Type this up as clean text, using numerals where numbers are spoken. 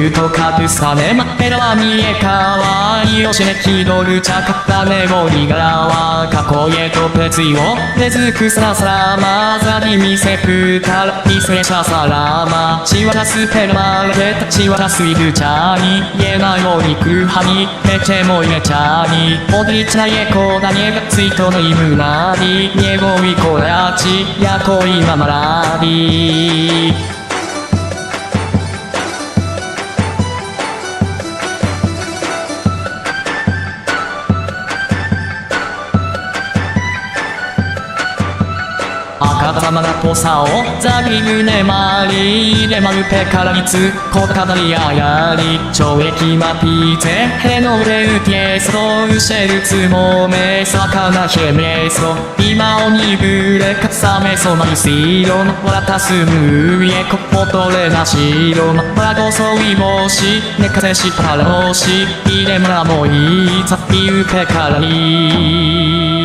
ると隠さねまペラは見えかわいよしね気取る茶かったねゴリ柄は過去へと別意を根付くさらさらまざに見せふから見せしゃさらま血渡すペラマーケ血渡すイルチャーに言えないように空派にめちも入れちゃにおじいちゃんへこだねがついとのいむなりにごいこやちやこいままらり赤玉なぽさをザギグネマリレマルペからにつこかだりややり懲役マピーゼヘノレウピエストウシェルツモメサカナヒェメソ今をにぶれかさめそまるシーロンわたすむえこぽとれなしろんわごそいぼしねかせしからのし入れむらもいざピウペからに